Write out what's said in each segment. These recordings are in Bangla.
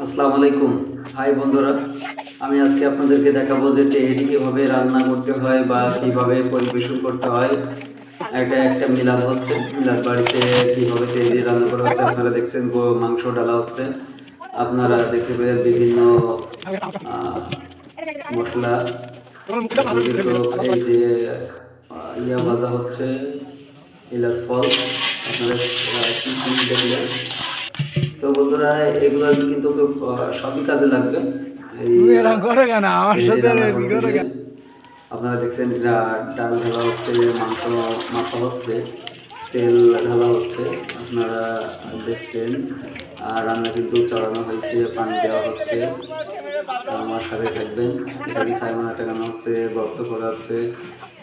আসসালামু আলাইকুম। হাই বন্ধুরা, আমি আজকে আপনাদেরকে দেখাবো যে টেহারি কীভাবে রান্না করতে হয় বা কীভাবে পরিবেশন করতে হয়। এটা একটা মিলাদ হচ্ছে, মিলাদ বাড়িতে কীভাবে টেহারি রান্না করা হচ্ছে। আপনারা দেখছেন মাংস ডালা হচ্ছে, আপনারা দেখতে পেলেন বিভিন্ন মশলা, এই যে ইয়া ভাজা হচ্ছে, ইলাচ ফল, আপনারা দেখলেন। তো বন্ধুরা, এগুলো কিন্তু সবই কাজে লাগবে। আপনারা দেখছেন ডাল ঢালা হচ্ছে, মাংস মাখা হচ্ছে, তেল ঢালা হচ্ছে, আপনারা দেখছেন। আর রান্না কিন্তু চড়ানো হয়েছে, পানি দেওয়া হচ্ছে। আমার সাথে থাকবেন। এখানে সাইমনা টাঙানো হচ্ছে, বর্ত করা হচ্ছে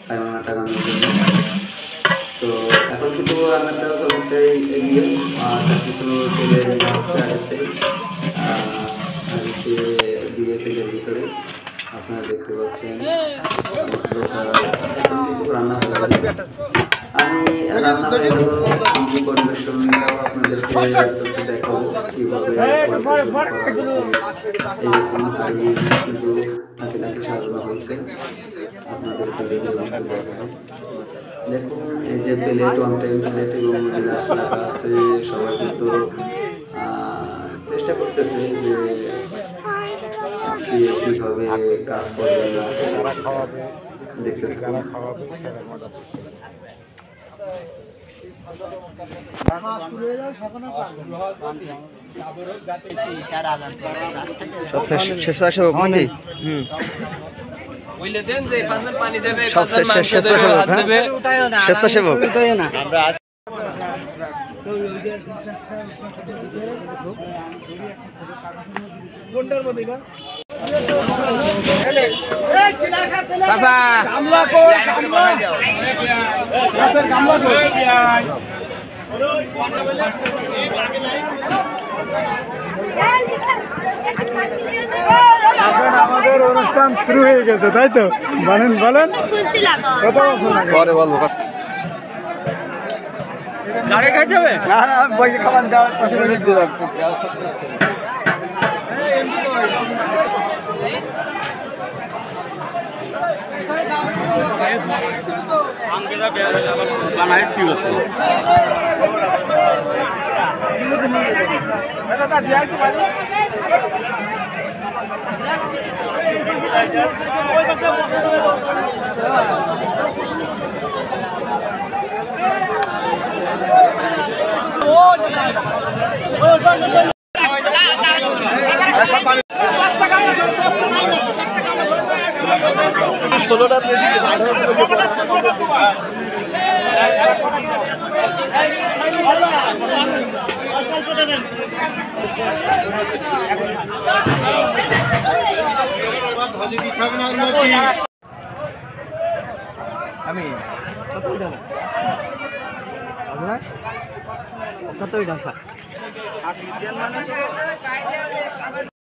সাইমনা টাঙানোর জন্য। তো এখন কিন্তু রান্নাটা অনেকটাই এগিয়ে, আর কিছু তেলে হচ্ছে আগেতে দিয়ে তেলের ভিতরে আপনারা দেখতে পাচ্ছেন রান্না হয়ে গেছে। আমি রান্না হয়ে গেল, আমি পরিবেশনটাও আপনাদেরকে আস্তে আস্তে দেখাবো কীভাবে এইরকম হাড়ি কিন্তু তাকে তাকে সাজানো হয়েছে। আপনাদেরকে দেখায় দেখুন, এই যে প্লেট, ওয়ান টাইম প্লেট এবং গ্লাস রাখা আছে। সবাই কিন্তু চেষ্টা করতেছে যে কীভাবে কাজ করবে না দেখতে থাকুন। শেষ আসে নাকি? আমাদের অনুষ্ঠান শুরু হয়ে গেছে, তাই তো? বলেন বলেন, পরে বলবো। গাড়ি খাইতে হবে না, না বসে খাবার দেওয়ার আমি কতই ঢাকা